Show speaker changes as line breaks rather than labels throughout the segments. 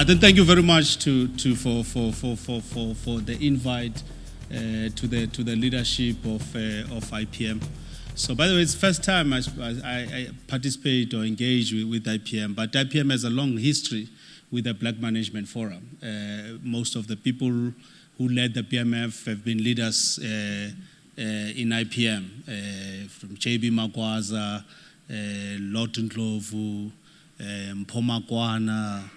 I then thank you very much for the invite to the leadership of IPM. So, by the way, it's the first time I participate or engage with IPM, but IPM has a long history with the Black Management Forum. Most of the people who led the PMF have been leaders in IPM, from JB Magwaza, Lawton Ndlovu, Mpomakwana,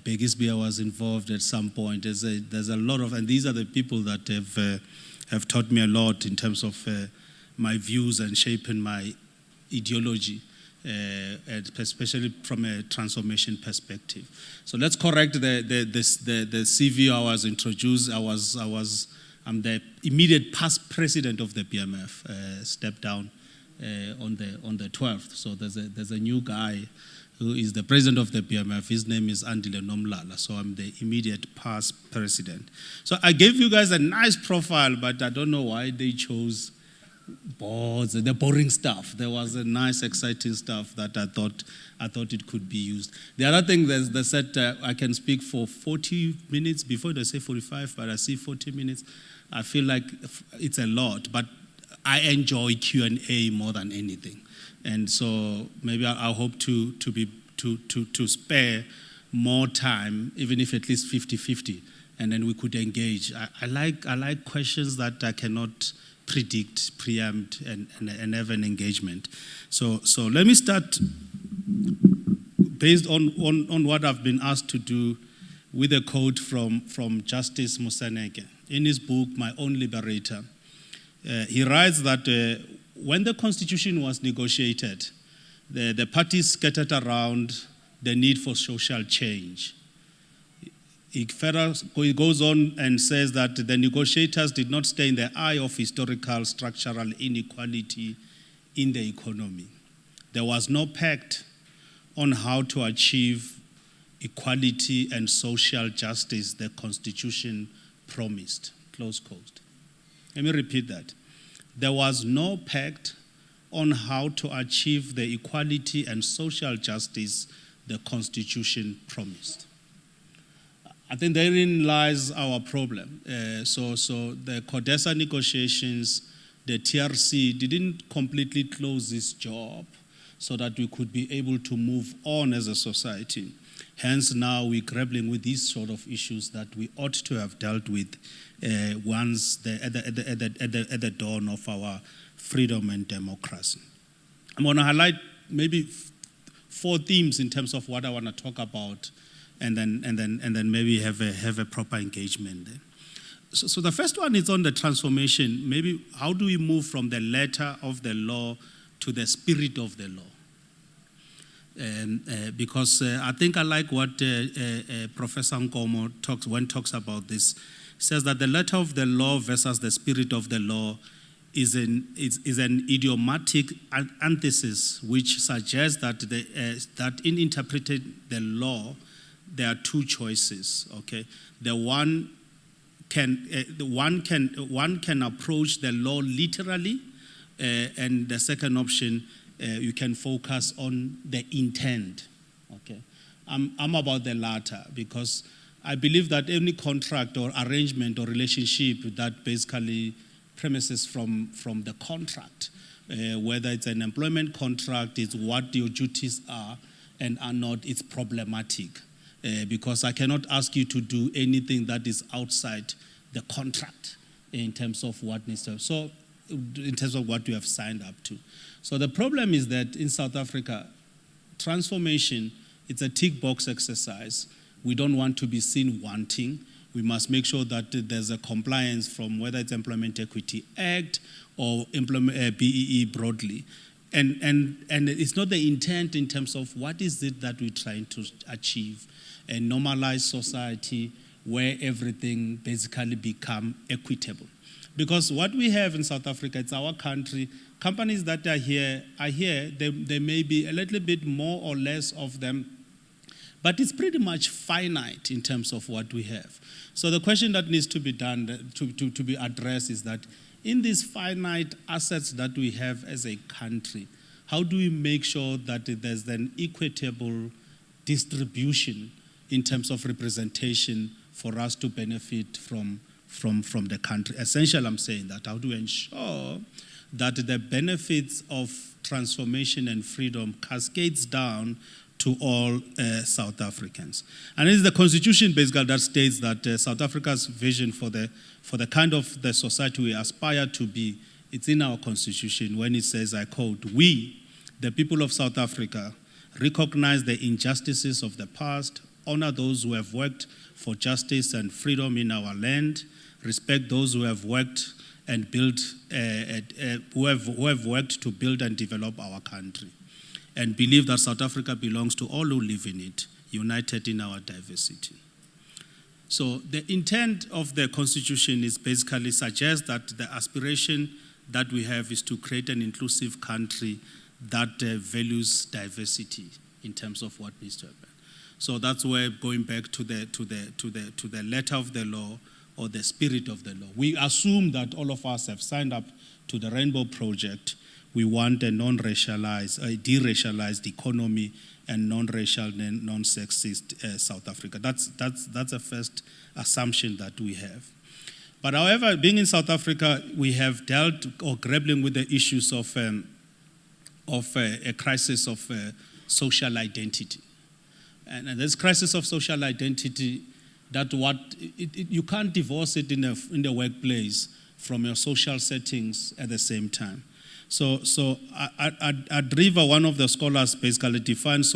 Begisbia was involved at some point. There's a lot of, and these are the people that have taught me a lot in terms of my views and shaping my ideology, especially from a transformation perspective. So let's correct the CV I was introduced. I'm the immediate past president of the PMF. Stepped down on the 12th. So there's a new guy who is the president of the PMF. His name is Andile Nomlala. So I'm the immediate past president. So I gave you guys a nice profile, but I don't know why they chose boards, the boring stuff. There was a nice, exciting stuff that I thought it could be used. The other thing, they said I can speak for 40 minutes. Before they say 45, but I see 40 minutes. I feel like it's a lot, but I enjoy Q&A more than anything. And so maybe I hope to spare more time, even if at least 50-50, and then we could engage. I like questions that I cannot predict, preempt, and have an engagement. So let me start based on what I've been asked to do with a quote from Justice Mncane. In his book, My Own Liberator, he writes that when the Constitution was negotiated, the parties scattered around the need for social change. He goes on and says that the negotiators did not stay in the eye of historical structural inequality in the economy. There was no pact on how to achieve equality and social justice the Constitution promised. Close quote. Let me repeat that. There was no pact on how to achieve the equality and social justice the Constitution promised. I think therein lies our problem. So the CODESA negotiations, the TRC didn't completely close this job so that we could be able to move on as a society. Hence, now we're grappling with these sort of issues that we ought to have dealt with once at the dawn of our freedom and democracy. I'm going to highlight maybe 4 themes in terms of what I want to talk about, and then maybe have a proper engagement there. So the first one is on the transformation. Maybe how do we move from the letter of the law to the spirit of the law? Because I think I like what Professor Nkomo talks about this. He says that the letter of the law versus the spirit of the law is an idiomatic antithesis which suggests that that in interpreting the law there are 2 choices. Okay, one can approach the law literally, and the second option, you can focus on the intent. Okay, I'm about the latter because I believe that any contract or arrangement or relationship that basically premises from the contract, whether it's an employment contract, it's what your duties are and are not, it's problematic. Because I cannot ask you to do anything that is outside the contract in terms of what needs to, so in terms of what you have signed up to. So the problem is that in South Africa, transformation, it's a tick box exercise. We don't want to be seen wanting. We must make sure that there's a compliance from whether it's Employment Equity Act or BEE broadly. And it's not the intent in terms of what is it that we're trying to achieve. A normalized society where everything basically become equitable. Because what we have in South Africa, it's our country. Companies that are here, there may be a little bit more or less of them, but it's pretty much finite in terms of what we have. So the question that needs to be done, to be addressed is that in these finite assets that we have as a country, how do we make sure that there's an equitable distribution in terms of representation for us to benefit from the country. Essentially, I'm saying that how to ensure that the benefits of transformation and freedom cascades down to all South Africans. And it is the Constitution basically that states that South Africa's vision for the kind of the society we aspire to be, it's in our Constitution when it says, I quote, "We, the people of South Africa, recognize the injustices of the past, honor those who have worked for justice and freedom in our land, respect those who have worked and built, who have worked to build and develop our country, and believe that South Africa belongs to all who live in it, united in our diversity." So the intent of the Constitution is basically suggests that the aspiration that we have is to create an inclusive country that values diversity in terms of what needs to happen. So that's where going back to the letter of the law or the spirit of the law. We assume that all of us have signed up to the Rainbow Project. We want a non-racialized, a deracialized economy and non-racial and non-sexist South Africa. That's a first assumption that we have. But however, being in South Africa, we have dealt or grappling with the issues of a crisis of social identity. And this crisis of social identity, you can't divorce it in the workplace from your social settings at the same time. So Adriva, one of the scholars, basically defines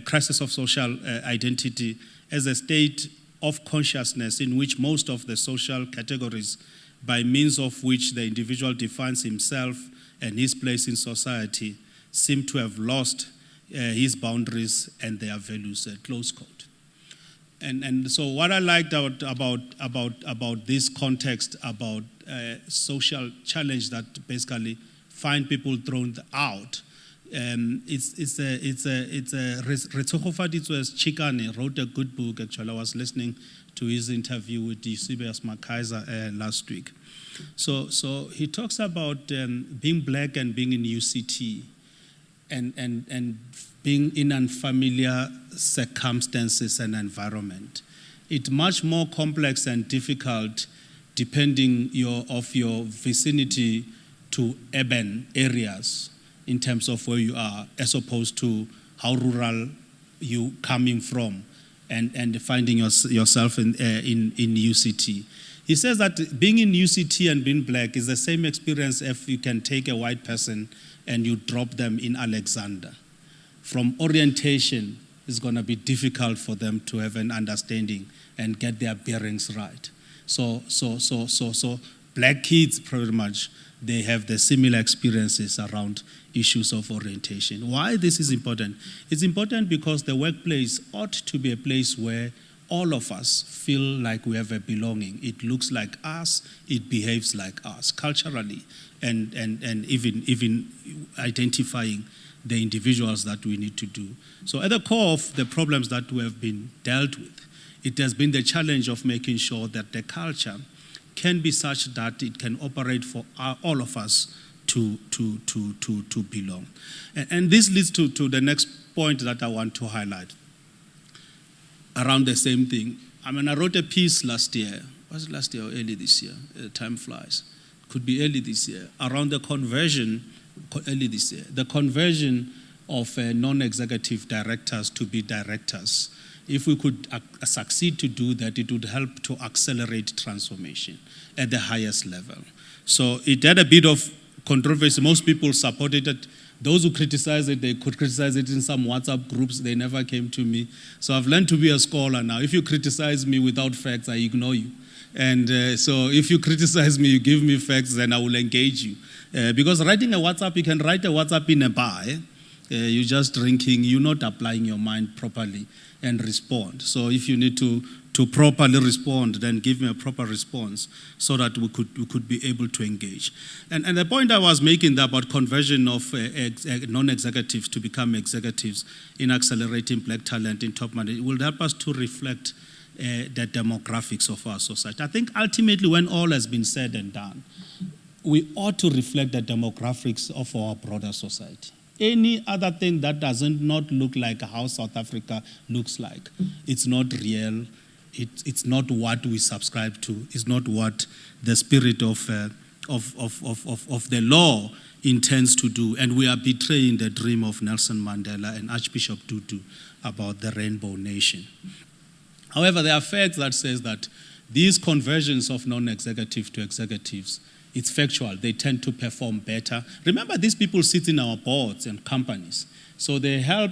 crisis of social identity as a state of consciousness in which most of the social categories by means of which the individual defines himself and his place in society seem to have lost his boundaries and their values, close quote. And so what I liked about this context about social challenge that basically find people thrown out, Chikane wrote a good book. Actually, I was listening to his interview with Eusebius Makaiser last week. So he talks about being black and being in UCT and being in unfamiliar circumstances and environment. It's much more complex and difficult depending of your vicinity to urban areas in terms of where you are, as opposed to how rural you coming from and finding yourself in UCT. He says that being in UCT and being black is the same experience if you can take a white person and you drop them in Alexander. From orientation, it's going to be difficult for them to have an understanding and get their bearings right. So black kids pretty much, they have the similar experiences around issues of orientation. Why this is important? It's important because the workplace ought to be a place where all of us feel like we have a belonging. It looks like us, it behaves like us culturally, and even identifying the individuals that we need to do. So at the core of the problems that we have been dealt with, it has been the challenge of making sure that the culture can be such that it can operate for all of us to belong. And this leads to the next point that I want to highlight around the same thing. I mean, I wrote a piece last year. Was it last year or early this year? Time flies. Could be early this year. Around the conversion, early this year, the conversion of non-executive directors to be directors. If we could succeed to do that, it would help to accelerate transformation at the highest level. So it had a bit of controversy. Most people supported it. Those who criticized it, they could criticize it in some WhatsApp groups. They never came to me. So I've learned to be a scholar now. If you criticize me without facts, I ignore you. And so if you criticize me, you give me facts, then I will engage you. Because writing a WhatsApp, you can write a WhatsApp in a bar. You're just drinking. You're not applying your mind properly and respond. So if you need to properly respond, then give me a proper response so that we could be able to engage. And the point I was making there about conversion of non-executives to become executives in accelerating black talent in top management, it will help us to reflect the demographics of our society. I think ultimately when all has been said and done, we ought to reflect the demographics of our broader society. any other thing that doesn't not look like how South Africa looks like, it's not real. It's not what we subscribe to. It's not what the spirit of the law intends to do. And we are betraying the dream of Nelson Mandela and Archbishop Tutu about the Rainbow Nation. However, there are facts that says that these conversions of non-executive to executives, it's factual. They tend to perform better. Remember, these people sit in our boards and companies. So they help,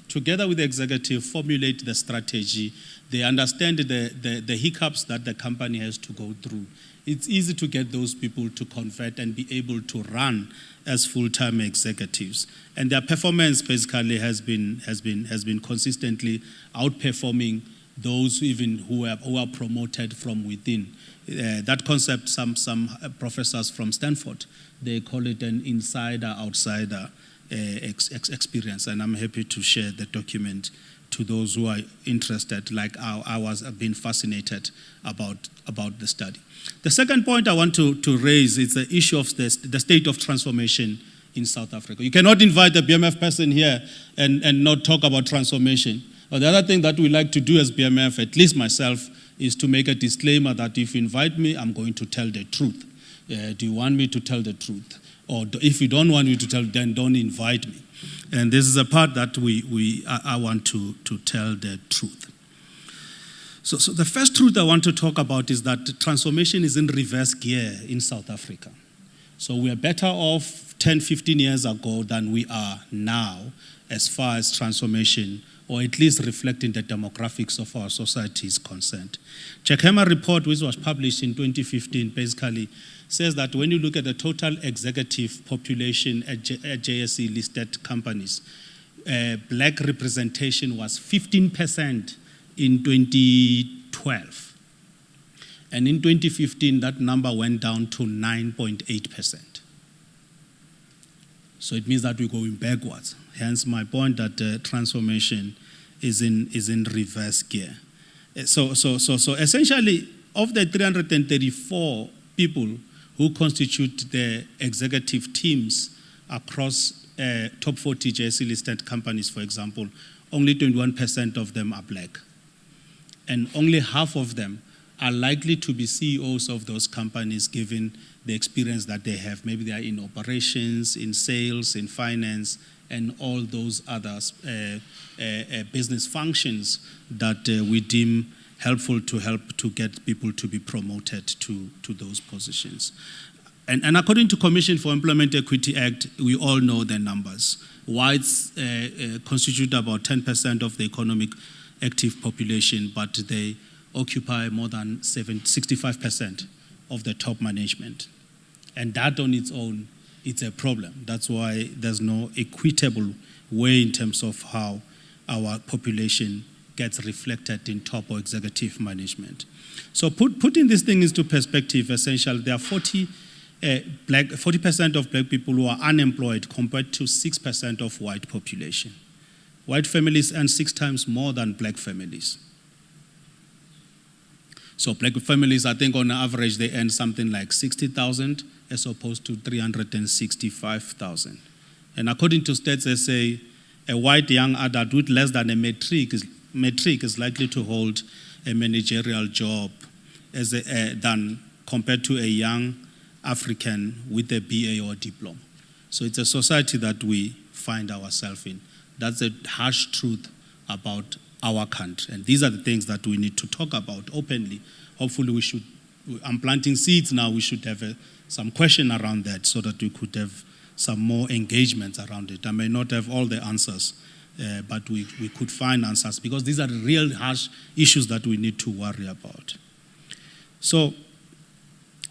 together with the executive, formulate the strategy. They understand the hiccups that the company has to go through. It's easy to get those people to convert and be able to run as full-time executives. And their performance basically has been consistently outperforming those even who are promoted from within. That concept, some professors from Stanford, they call it an insider-outsider experience, and I'm happy to share the document to those who are interested, like I've been fascinated about the study. The second point I want to raise is the issue of the state of transformation in South Africa. You cannot invite the BMF person here and not talk about transformation. But the other thing that we like to do as BMF, at least myself, is to make a disclaimer that if you invite me, I'm going to tell the truth. Do you want me to tell the truth? Or if you don't want me to tell, then don't invite me. And this is a part that I want to tell the truth. So the first truth I want to talk about is that transformation is in reverse gear in South Africa. So we are better off 10, 15 years ago than we are now as far as transformation, or at least reflecting the demographics of our society is concerned. Checkhammer report, which was published in 2015, basically says that when you look at the total executive population at JSE-listed companies, black representation was 15% in 2012. And in 2015, that number went down to 9.8%. So it means that we're going backwards. Hence my point that transformation is in reverse gear. So essentially, of the 334 people who constitute the executive teams across top 40 JSE-listed companies, for example, only 21% of them are black. And only half of them are likely to be CEOs of those companies given the experience that they have. Maybe they are in operations, in sales, in finance, and all those other business functions that we deem helpful to help to get people to be promoted to those positions. And according to Commission for Employment Equity Act, we all know the numbers. Whites constitute about 10% of the economic active population, but they occupy more than 65% of the top management. And that on its own, it's a problem. That's why there's no equitable way in terms of how our population gets reflected in top or executive management. So putting this thing into perspective, essentially, there are 40% of black people who are unemployed compared to 6% of white population. White families earn 6 times more than black families. So black families, I think on average, they earn something like 60,000 as opposed to 365,000. And according to Stats SA, a white young adult with less than a matric is likely to hold a managerial job than compared to a young African with a BA or diploma. So it's a society that we find ourselves in. That's a harsh truth about our country. And these are the things that we need to talk about openly. Hopefully I'm planting seeds now, we should have some question around that so that we could have some more engagement around it. I may not have all the answers, but we could find answers because these are real harsh issues that we need to worry about. So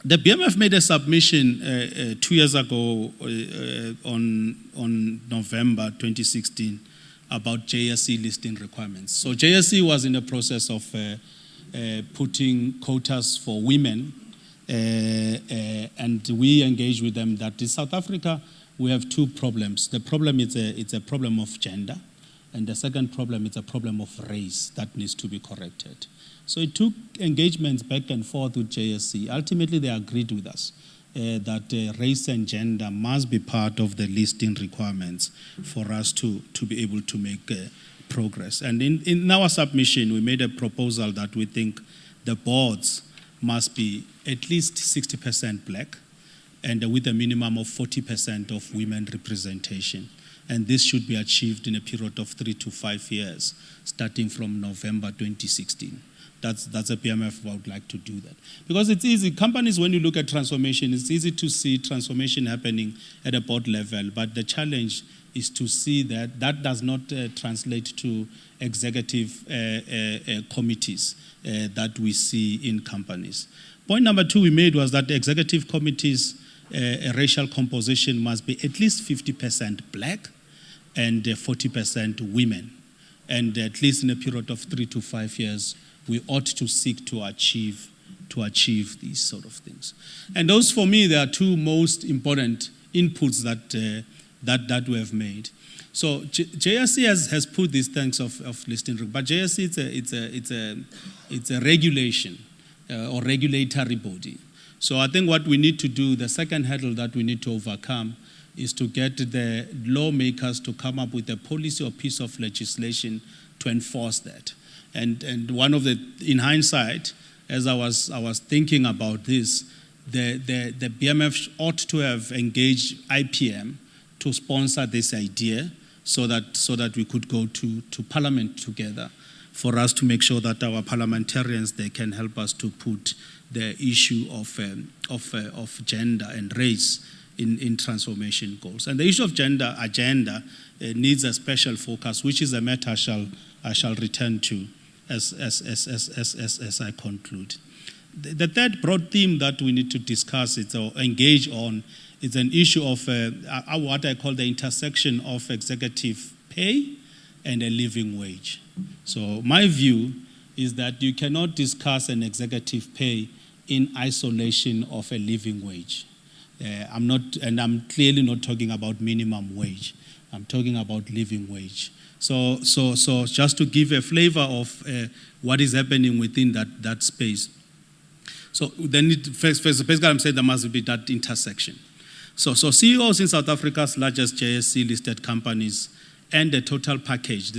the BMF made a submission 2 years ago on November 2016 about JSE listing requirements. So JSE was in the process of putting quotas for women, and we engaged with them that in South Africa we have 2 problems. The problem is it's a problem of gender, and the second problem is a problem of race that needs to be corrected. So it took engagements back and forth with JSE. Ultimately, they agreed with us that race and gender must be part of the listing requirements for us to be able to make progress. And in our submission, we made a proposal that we think the boards must be at least 60% black and with a minimum of 40% of women representation. And this should be achieved in a period of 3 to 5 years, starting from November 2016. That's a PMF would like to do that. Because it's easy. Companies, when you look at transformation, it's easy to see transformation happening at a board level, but the challenge is to see that that does not translate to executive committees that we see in companies. Point number 2 we made was that executive committees' racial composition must be at least 50% black and 40% women. And at least in a period of 3 to 5 years, we ought to seek to achieve these sort of things. And those, for me, they are 2 most important inputs that we have made. So JSC has put these things of listing, but JSC it's a regulation or regulatory body. So I think what we need to do, the second hurdle that we need to overcome, is to get the lawmakers to come up with a policy or piece of legislation to enforce that. And one of the, in hindsight, as I was thinking about this, the BMF ought to have engaged IPM to sponsor this idea so that we could go to Parliament together for us to make sure that our parliamentarians, they can help us to put the issue of gender and race in transformation goals. And the issue of gender agenda needs a special focus, which is a matter I shall return to as I conclude. The third broad theme that we need to discuss or engage on is an issue of what I call the intersection of executive pay and a living wage. So my view is that you cannot discuss an executive pay in isolation of a living wage. I'm clearly not talking about minimum wage. I'm talking about living wage. So just to give a flavor of what is happening within that space. So then basically I'm saying there must be that intersection. So CEOs in South Africa's largest JSC listed companies and the total package,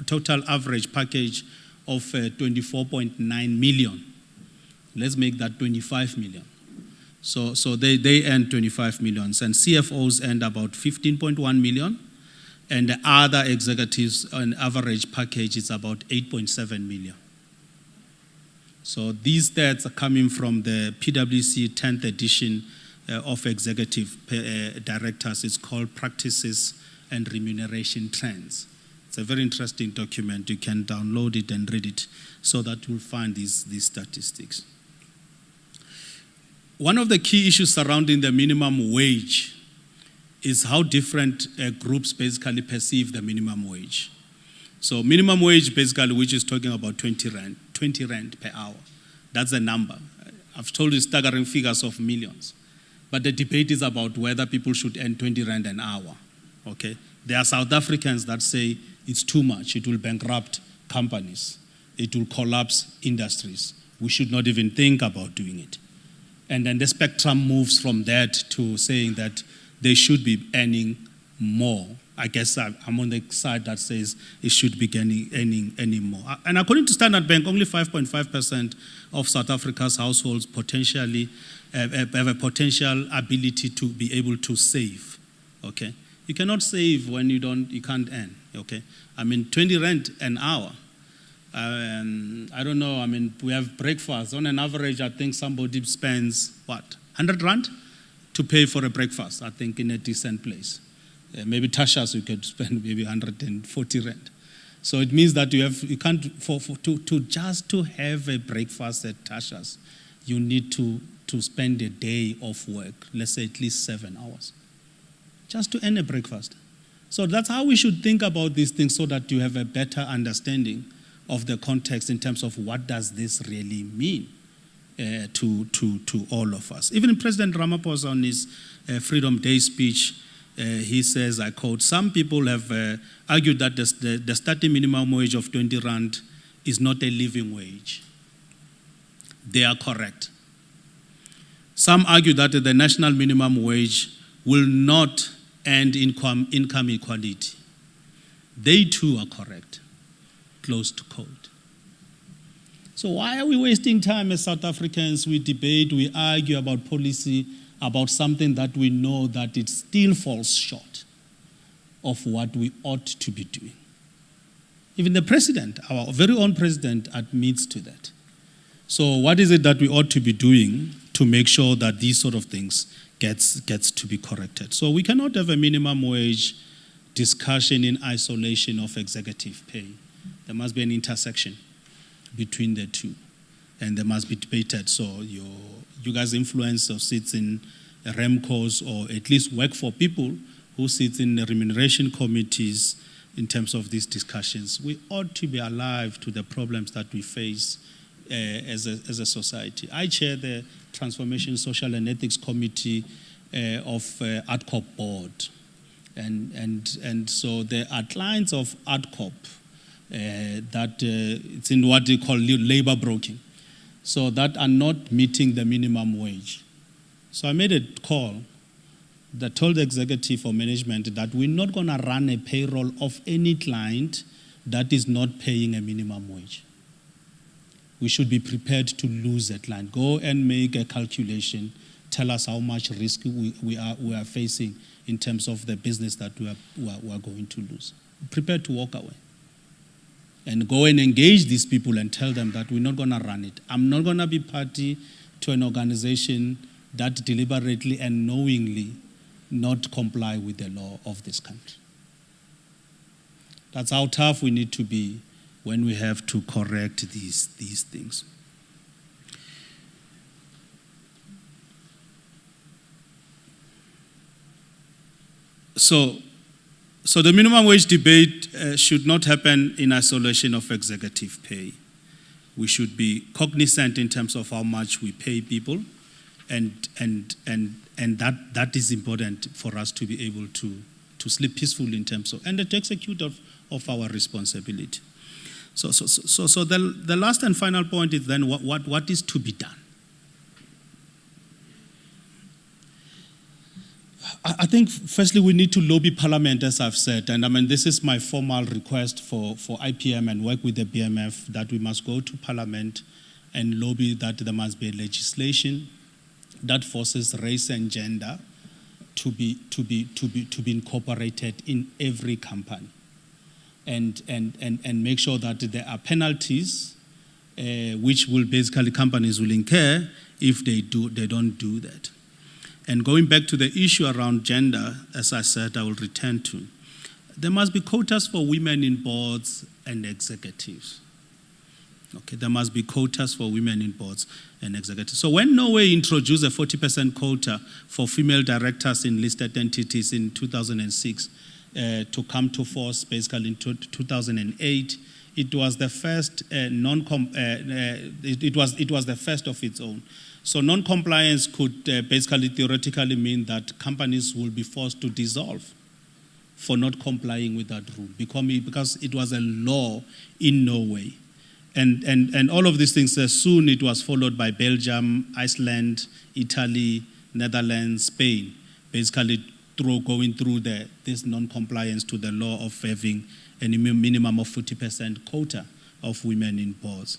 total average package of 24.9 million. Let's make that 25 million. So they earn 25 million, and CFOs earn about 15.1 million, and the other executives on average package is about 8.7 million. So these stats are coming from the PwC 10th edition of executive directors. It's called Practices and Remuneration Trends. It's a very interesting document. You can download it and read it so that you'll find these statistics. One of the key issues surrounding the minimum wage is how different groups basically perceive the minimum wage. So minimum wage basically, which is talking about 20 rand per hour. That's the number. I've told you staggering figures of millions. But the debate is about whether people should earn 20 rand an hour. Okay? There are South Africans that say it's too much. It will bankrupt companies. It will collapse industries. We should not even think about doing it. And then the spectrum moves from that to saying that they should be earning more. I guess I'm on the side that says it should be earning more. And according to Standard Bank, only 5.5% of South Africa's households potentially have a potential ability to be able to save. Okay, you cannot save when you can't earn. Okay, I mean 20 rand an hour. I don't know. I mean, we have breakfast. On an average, I think somebody spends, 100 rand to pay for a breakfast, I think, in a decent place. Maybe Tasha's, you could spend maybe 140 rand. So it means that you can't, to have a breakfast at Tasha's, you need to spend a day of work, let's say at least 7 hours, just to earn a breakfast. So that's how we should think about these things so that you have a better understanding of the context in terms of what does this really mean to all of us. Even President Ramaphosa on his Freedom Day speech, he says, I quote, some people have argued that the starting minimum wage of 20 rand is not a living wage. They are correct. Some argue that the national minimum wage will not end income equality. They too are correct. Close to quote. So why are we wasting time as South Africans? We debate, we argue about policy, about something that we know that it still falls short of what we ought to be doing. Even the president, our very own president, admits to that. So what is it that we ought to be doing to make sure that these sort of things gets to be corrected? So we cannot have a minimum wage discussion in isolation of executive pay. There must be an intersection between the two, and they must be debated. So you guys' influence of sits in REMCOs, or at least work for people who sit in the remuneration committees in terms of these discussions. We ought to be alive to the problems that we face as a society. I chair the Transformation Social and Ethics Committee of ADCOP board. And so the outlines of ADCOP that it's in what they call labor broking, so that are not meeting the minimum wage. So I made a call that told the executive or management that we're not going to run a payroll of any client that is not paying a minimum wage. We should be prepared to lose that client. Go and make a calculation. Tell us how much risk we are facing in terms of the business that we are going to lose. Prepared to walk away. And go and engage these people and tell them that we're not going to run it. I'm not going to be party to an organization that deliberately and knowingly not comply with the law of this country. That's how tough we need to be when we have to correct these things. So the minimum wage debate should not happen in isolation of executive pay. We should be cognizant in terms of how much we pay people, and that is important for us to be able to sleep peacefully in terms of, and to execute of our responsibility. So the last and final point is then what is to be done? I think, firstly, we need to lobby Parliament, as I've said, and I mean, this is my formal request for IPM and work with the BMF, that we must go to Parliament and lobby that there must be legislation that forces race and gender to be incorporated in every company, and make sure that there are penalties which will basically companies will incur if they don't do that. And going back to the issue around gender, as I said, I will return to. There must be quotas for women in boards and executives. Okay, there must be quotas for women in boards and executives. So when Norway introduced a 40% quota for female directors in listed entities in 2006 to come to force basically in 2008, it was the first it was the first of its own. So non-compliance could basically theoretically mean that companies will be forced to dissolve for not complying with that rule, because it was a law in Norway. And all of these things, soon it was followed by Belgium, Iceland, Italy, Netherlands, Spain, basically going through this non-compliance to the law of having a minimum of 40% quota of women in boards.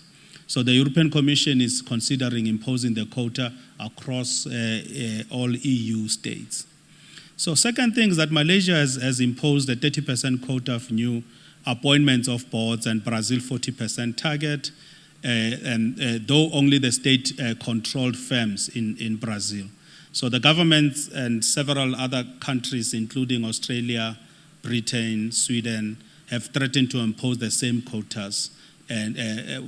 So the European Commission is considering imposing the quota across all EU states. So second thing is that Malaysia has imposed a 30% quota of new appointments of boards, and Brazil 40% target, though only the state-controlled firms in Brazil. So the government and several other countries, including Australia, Britain, Sweden, have threatened to impose the same quotas and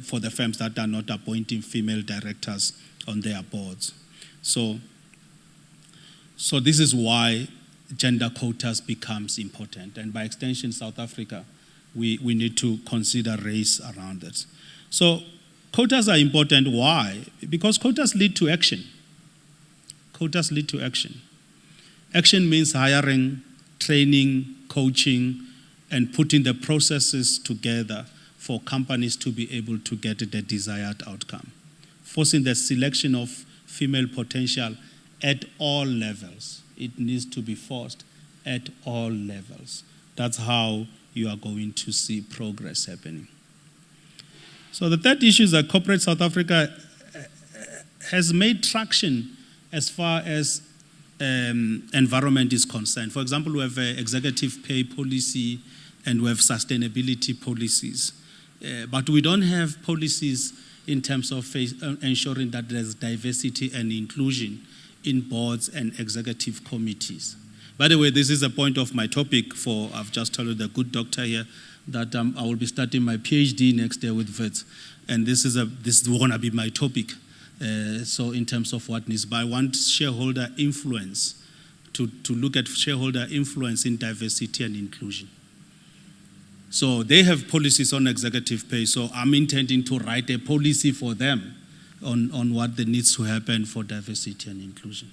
for the firms that are not appointing female directors on their boards. So this is why gender quotas becomes important, and by extension, South Africa, we need to consider race around it. So quotas are important. Why? Because quotas lead to action. Quotas lead to action. Action means hiring, training, coaching, and putting the processes together for companies to be able to get the desired outcome. Forcing the selection of female potential at all levels. It needs to be forced at all levels. That's how you are going to see progress happening. So the third issue is that corporate South Africa has made traction as far as environment is concerned. For example, we have an executive pay policy and we have sustainability policies. But we don't have policies in terms of ensuring that there's diversity and inclusion in boards and executive committees. By the way, this is a point of my topic for, I've just told you the good doctor here, that I will be starting my PhD next year with VETS. And this is going to be my topic. So in terms of what needs, but I want shareholder influence, to look at shareholder influence in diversity and inclusion. So they have policies on executive pay, so I'm intending to write a policy for them on what needs to happen for diversity and inclusion.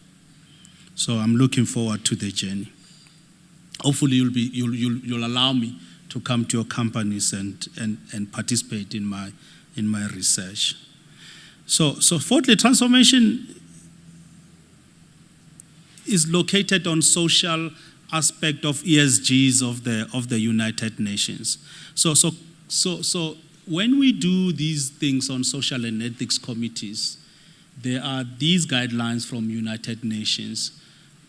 So I'm looking forward to the journey. Hopefully you'll allow me to come to your companies and participate in my research. So fourthly, transformation is located on social aspect of ESGs of the United Nations. So when we do these things on social and ethics committees, there are these guidelines from United Nations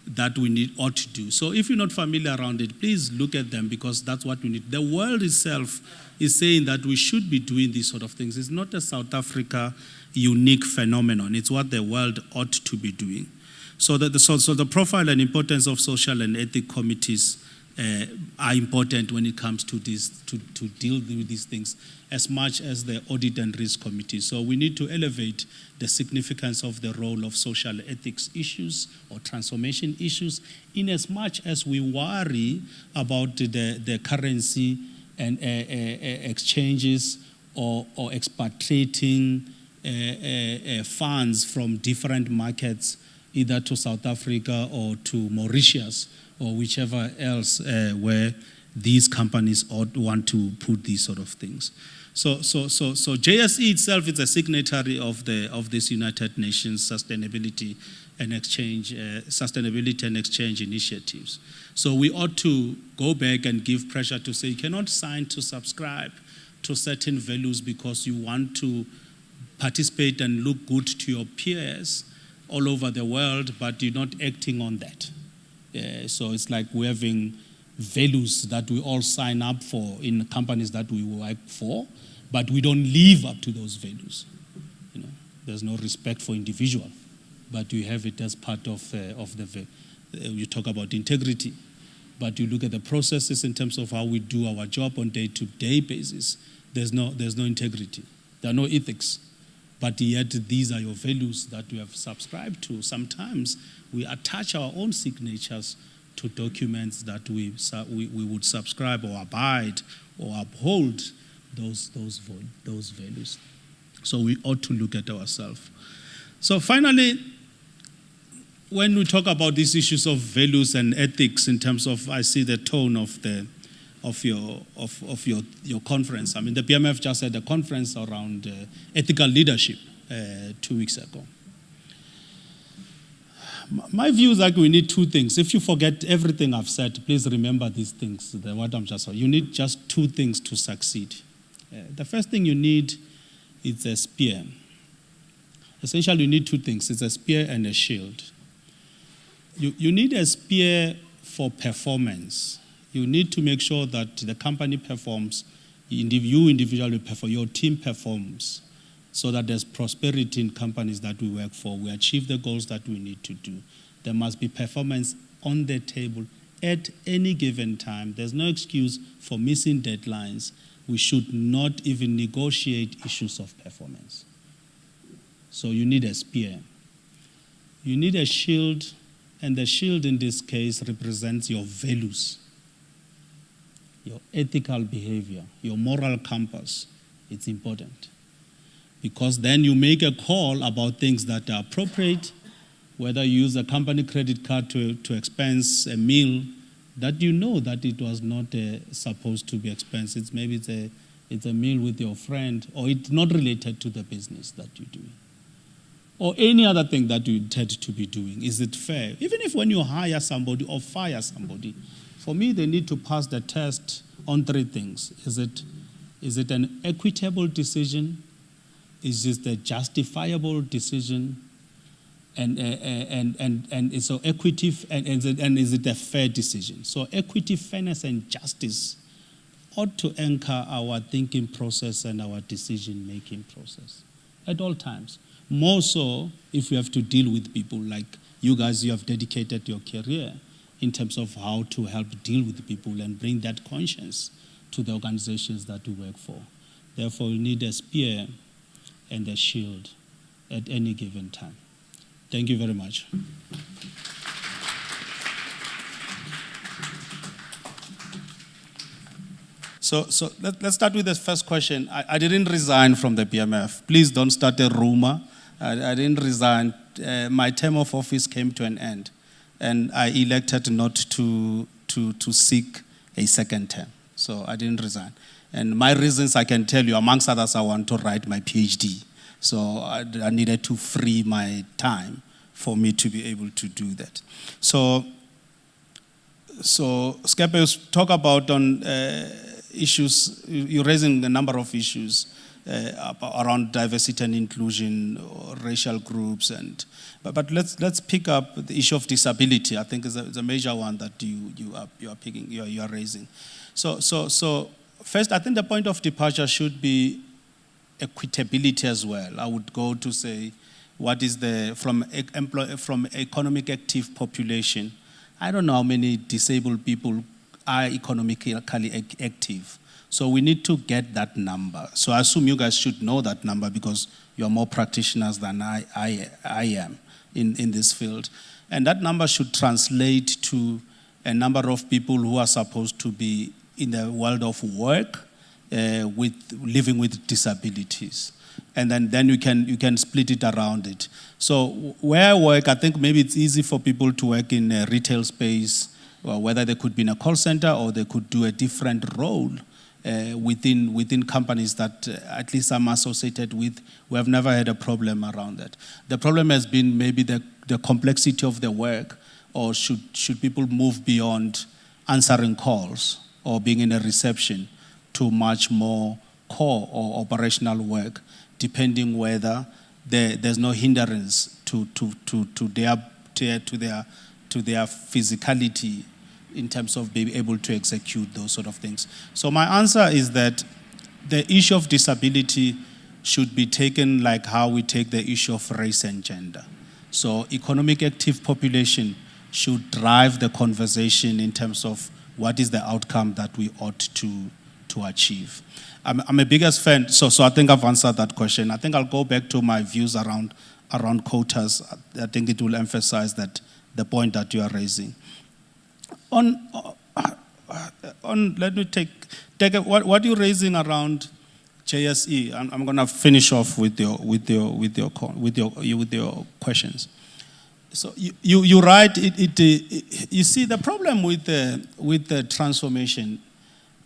that we ought to do. So if you're not familiar around it, please look at them, because that's what we need. The world itself is saying that we should be doing these sort of things. It's not a South Africa unique phenomenon. It's what the world ought to be doing. So the profile and importance of social and ethics committees are important when it comes to this, to deal with these things, as much as the audit and risk committee. So we need to elevate the significance of the role of social ethics issues or transformation issues, in as much as we worry about the currency and exchanges or expatriating funds from different markets, either to South Africa or to Mauritius or whichever else where these companies want to put these sort of things. So JSE itself is a signatory of this United Nations Sustainability and Exchange initiatives. So we ought to go back and give pressure to say you cannot sign to subscribe to certain values because you want to participate and look good to your peers all over the world, but you're not acting on that. So it's like we're having values that we all sign up for in companies that we work for, but we don't live up to those values. You know, there's no respect for individual, but you have it as part of the. You talk about integrity, but you look at the processes in terms of how we do our job on day-to-day basis. There's no integrity. There are no ethics. But yet these are your values that we have subscribed to. Sometimes we attach our own signatures to documents that we would subscribe or abide or uphold those values. So we ought to look at ourselves. So finally, when we talk about these issues of values and ethics, in terms of, I see the tone of your conference. I mean, the PMF just had a conference around ethical leadership 2 weeks ago. My view is that we need two things. If you forget everything I've said, please remember these things. What I'm just saying. You need just two things to succeed. The first thing you need is a spear. Essentially, you need two things. It's a spear and a shield. You need a spear for performance. You need to make sure that the company performs, you individually perform, your team performs, so that there's prosperity in companies that we work for. We achieve the goals that we need to do. There must be performance on the table at any given time. There's no excuse for missing deadlines. We should not even negotiate issues of performance. So you need a spear. You need a shield, and the shield in this case represents your values, your ethical behavior, your moral compass. It's important. Because then you make a call about things that are appropriate, whether you use a company credit card to expense a meal that you know that it was not supposed to be expensed. Maybe it's a meal with your friend, or it's not related to the business that you're doing. or any other thing that you intend to be doing? Is it fair? Even if when you hire somebody or fire somebody, for me, they need to pass the test on three things. Is it an equitable decision? Is it a justifiable decision? And so equity, and is it a fair decision? So equity, fairness, and justice ought to anchor our thinking process and our decision-making process at all times. More so if we have to deal with people like you guys, you have dedicated your career in terms of how to help deal with people and bring that conscience to the organizations that we work for. Therefore, we need a spear and a shield at any given time. Thank you very much. So let's start with the first question. I didn't resign from the BMF. Please don't start a rumor. I didn't resign. My term of office came to an end, and I elected not to seek a second term. So I didn't resign. And my reasons I can tell you, amongst others, I want to write my PhD. So I needed to free my time for me to be able to do that. So Skepe, talk about on issues. You're raising a number of issues around diversity and inclusion, or racial groups, but let's pick up the issue of disability. I think is a major one that you are raising. So first, I think the point of departure should be equitability as well. I would go to say, what is from economic active population? I don't know how many disabled people are economically active. So we need to get that number. So I assume you guys should know that number because you're more practitioners than I am in this field. And that number should translate to a number of people who are supposed to be in the world of work with living with disabilities. And then you can split it around it. So where I work, I think maybe it's easy for people to work in a retail space, or whether they could be in a call center or they could do a different role within companies that at least I'm associated with. We have never had a problem around that. The problem has been maybe the complexity of the work, or should people move beyond answering calls or being in a reception to much more core or operational work, depending whether there's no hindrance to their physicality in terms of being able to execute those sort of things. So my answer is that the issue of disability should be taken like how we take the issue of race and gender. So economic active population should drive the conversation in terms of what is the outcome that we ought to achieve. I'm a biggest fan, so I think I've answered that question. I think I'll go back to my views around quotas. I think it will emphasize that the point that you are raising. Let me take what you're raising around JSE. I'm going to finish off with your questions. So you write it. You see the problem with the transformation.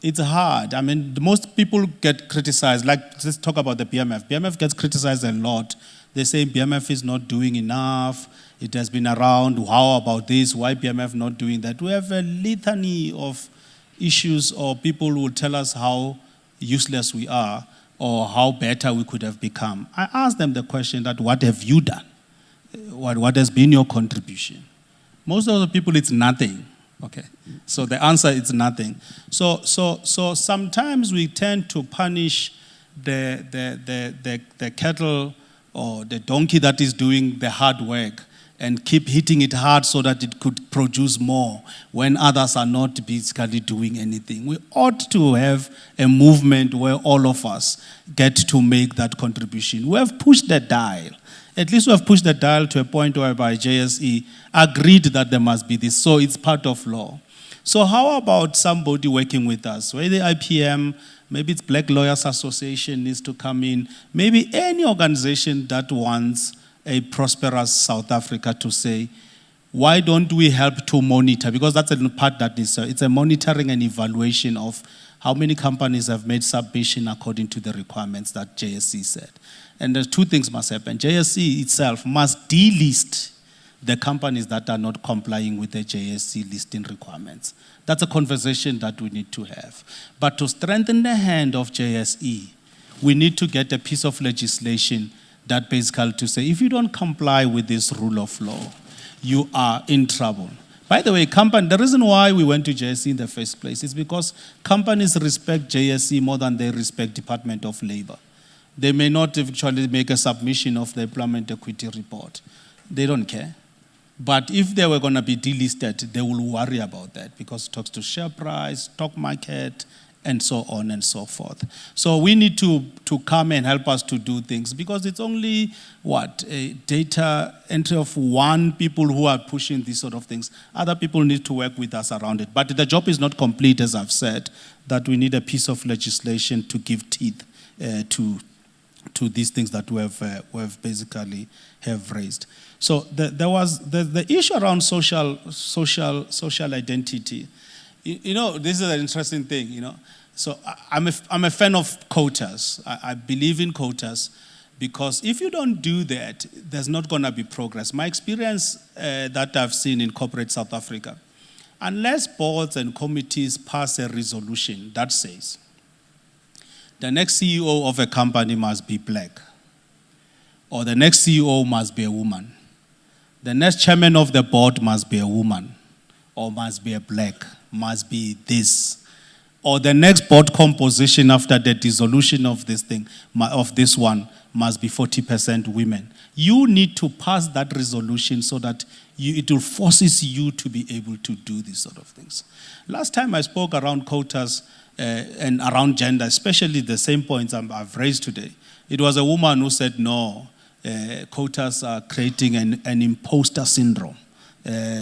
It's hard. I mean, most people get criticized. Like, let's talk about the BMF. BMF gets criticized a lot. They say BMF is not doing enough. It has been around. How about this? Why BMF not doing that? We have a litany of issues, or people will tell us how useless we are or how better we could have become. I ask them the question that, what have you done? What has been your contribution? Most of the people, it's nothing. Okay, so the answer is nothing. So sometimes we tend to punish the cattle or the donkey that is doing the hard work and keep hitting it hard so that it could produce more when others are not basically doing anything. We ought to have a movement where all of us get to make that contribution. We have pushed the dial. At least we have pushed the dial to a point whereby JSE agreed that there must be this, so it's part of law. So how about somebody working with us? Whether the IPM, maybe it's Black Lawyers Association needs to come in, maybe any organization that wants a prosperous South Africa to say, why don't we help to monitor? Because that's a part that is, it's a monitoring and evaluation of how many companies have made submission according to the requirements that JSE said. And there's two things must happen. JSE itself must delist the companies that are not complying with the JSE listing requirements. That's a conversation that we need to have. But to strengthen the hand of JSE, we need to get a piece of legislation that basically to say, if you don't comply with this rule of law, you are in trouble. By the way, the reason why we went to JSE in the first place is because companies respect JSE more than they respect Department of Labor. They may not actually make a submission of the employment equity report. They don't care. But if they were going to be delisted, they will worry about that because it talks to share price, stock market, and so on and so forth. So we need to come and help us to do things because it's only, a data entry of one people who are pushing these sort of things. Other people need to work with us around it. But the job is not complete, as I've said, that we need a piece of legislation to give teeth to these things that we have basically have raised. So there was the issue around social identity. This is an interesting thing, So I'm a fan of quotas. I believe in quotas because if you don't do that, there's not going to be progress. My experience that I've seen in corporate South Africa, unless boards and committees pass a resolution that says the next CEO of a company must be black, or the next CEO must be a woman, the next chairman of the board must be a woman, or must be a black, must be this, or the next board composition after the dissolution of this thing, of this one, must be 40% women. You need to pass that resolution so that it will forces you to be able to do these sort of things. Last time I spoke around quotas and around gender, especially the same points I've raised today. It was a woman who said, no, quotas are creating an imposter syndrome.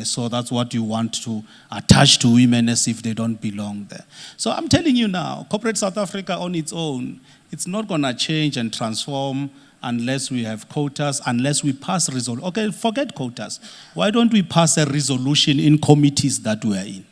So that's what you want to attach to women as if they don't belong there. So I'm telling you now, corporate South Africa on its own, it's not going to change and transform unless we have quotas, unless we pass resolution. Okay, forget quotas. Why don't we pass a resolution in committees that we are in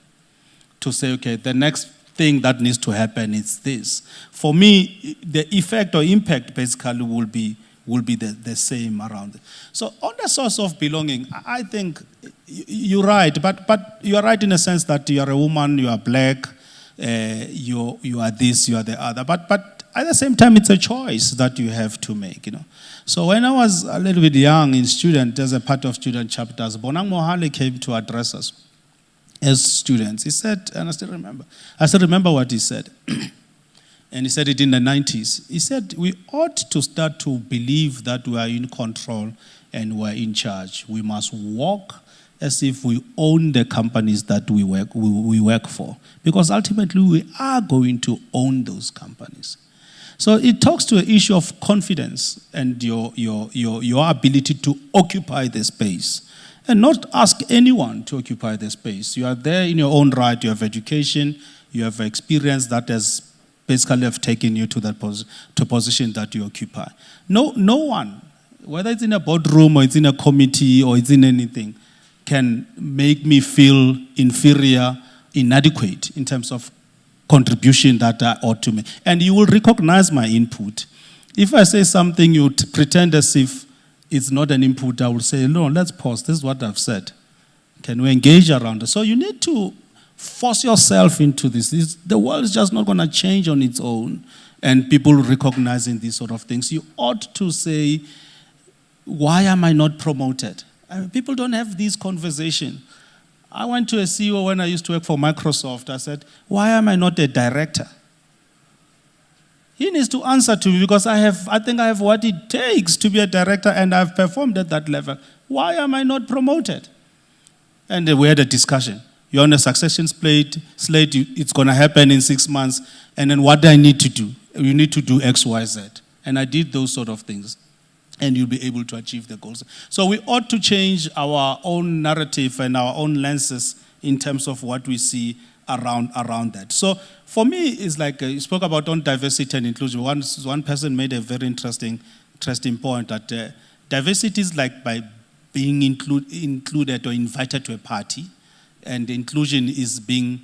to say, okay, the next thing that needs to happen is this. For me, the effect or impact basically will be the same around it. So on the source of belonging, I think you're right, but you are right in a sense that you are a woman, you are black, you are this, you are the other. But at the same time, it's a choice that you have to make, So when I was a little bit young in student, as a part of student chapters, Bonang Mohale came to address us as students. He said, and I still remember what he said. And he said it in the 90s. He said, we ought to start to believe that we are in control and we're in charge. We must walk as if we own the companies that we work for. Because ultimately, we are going to own those companies. So it talks to an issue of confidence and your ability to occupy the space. And not ask anyone to occupy the space. You are there in your own right. You have education. You have experience that has basically have taken you to that position that you occupy. No one, whether it's in a boardroom or it's in a committee or it's in anything, can make me feel inferior, inadequate in terms of contribution that I ought to make. And you will recognize my input. If I say something, you pretend as if it's not an input, I will say, no, let's pause. This is what I've said. Can we engage around it? So you need to force yourself into this. The world is just not going to change on its own, and people recognizing these sort of things. You ought to say, why am I not promoted? People don't have these conversations. I went to a CEO when I used to work for Microsoft. I said, why am I not a director? He needs to answer to me because I think I have what it takes to be a director and I've performed at that level. Why am I not promoted? And we had a discussion. You're on a succession slate, it's going to happen in 6 months, and then what do I need to do? You need to do X, Y, Z. And I did those sort of things, and you'll be able to achieve the goals. So we ought to change our own narrative and our own lenses in terms of what we see around that. So for me, it's like you spoke about on diversity and inclusion. One person made a very interesting point that diversity is like by being included or invited to a party, and inclusion is being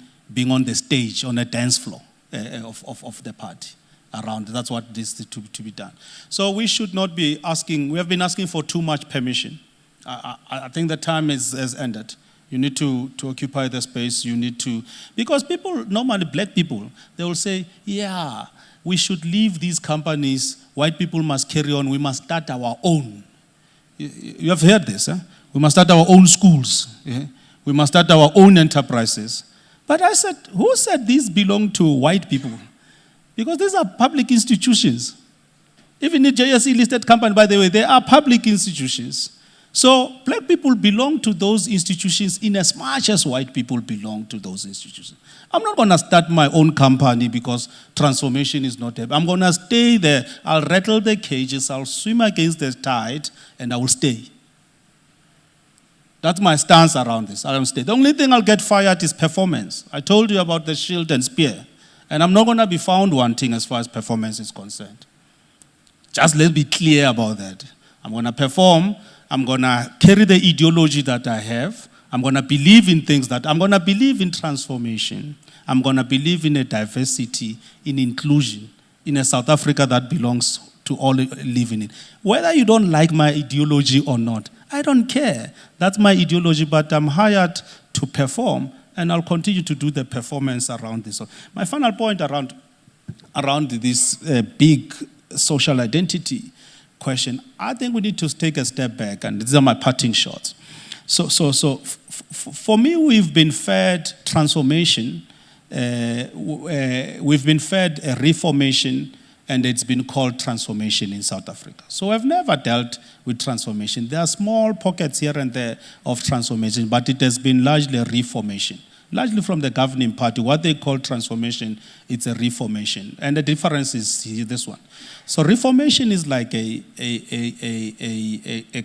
on the stage, on a dance floor of the party. around. That's what needs to be done. So we should not be asking, we have been asking for too much permission. I think the time has ended. You need to occupy the space, you need to, because people, normally black people, they will say, yeah, we should leave these companies, white people must carry on, we must start our own. You have heard this, huh? We must start our own schools. Yeah? We must start our own enterprises. But I said, who said these belong to white people? Because these are public institutions. Even the JSE listed company, by the way, they are public institutions. So black people belong to those institutions in as much as white people belong to those institutions. I'm not going to start my own company because transformation is not happening. I'm going to stay there. I'll rattle the cages. I'll swim against the tide, and I will stay. That's my stance around this. I will stay. The only thing I'll get fired is performance. I told you about the shield and spear. And I'm not going to be found wanting as far as performance is concerned. Just let's be clear about that. I'm going to perform. I'm going to carry the ideology that I have. I'm going to believe in things that, I'm going to believe in transformation. I'm going to believe in a diversity, in inclusion, in a South Africa that belongs to all living in it. Whether you don't like my ideology or not, I don't care. That's my ideology, but I'm hired to perform, and I'll continue to do the performance around this. My final point around this big social identity question, I think we need to take a step back, and these are my parting shots. So for me, we've been fed transformation, we've been fed a reformation, and it's been called transformation in South Africa. So I've never dealt with transformation. There are small pockets here and there of transformation, but it has been largely a reformation. Largely from the governing party, what they call transformation, it's a reformation. And the difference is this one. So reformation is like a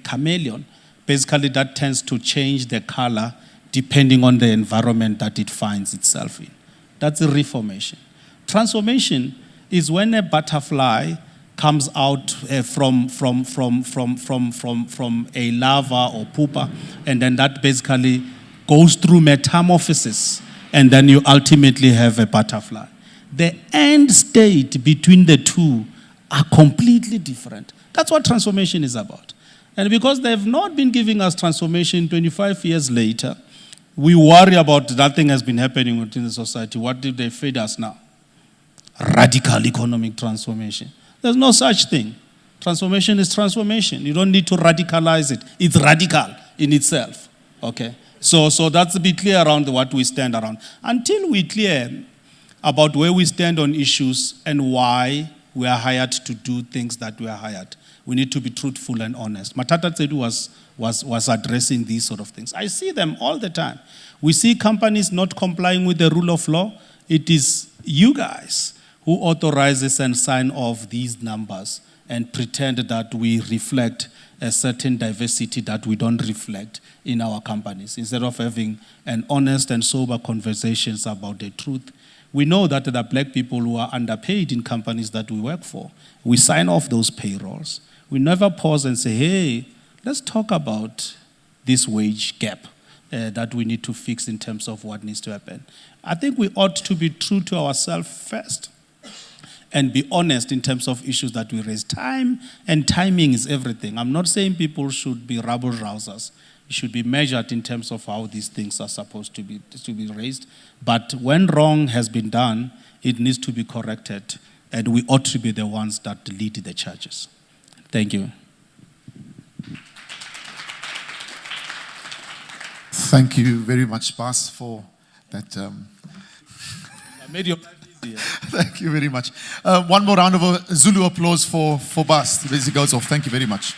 chameleon, basically that tends to change the color depending on the environment that it finds itself in. That's a reformation. Transformation is when a butterfly comes out from a larva or pupa, and then that basically goes through metamorphosis, and then you ultimately have a butterfly. The end state between the two are completely different. That's what transformation is about. And because they've not been giving us transformation 25 years later, we worry about nothing has been happening within the society. What did they feed us now? Radical economic transformation. There's no such thing. Transformation is transformation. You don't need to radicalize it. It's radical in itself. Okay? So that's to be clear around what we stand around. Until we're clear about where we stand on issues and why we are hired to do things that we are hired, we need to be truthful and honest. Matata Tsedu was addressing these sort of things. I see them all the time. We see companies not complying with the rule of law. It is you guys who authorizes and sign off these numbers and pretend that we reflect a certain diversity that we don't reflect in our companies. Instead of having an honest and sober conversations about the truth, we know that there are black people who are underpaid in companies that we work for. We sign off those payrolls. We never pause and say, hey, let's talk about this wage gap that we need to fix in terms of what needs to happen. I think we ought to be true to ourselves first and be honest in terms of issues that we raise. Time and timing is everything. I'm not saying people should be rabble-rousers. It should be measured in terms of how these things are supposed to be raised. But when wrong has been done, it needs to be corrected, and we ought to be the ones that lead the charges. Thank you.
Thank you very much, Bas, for that.
I made your life easier.
Thank you very much. One more round of Zulu applause for Bas. As he goes off. Thank you very much.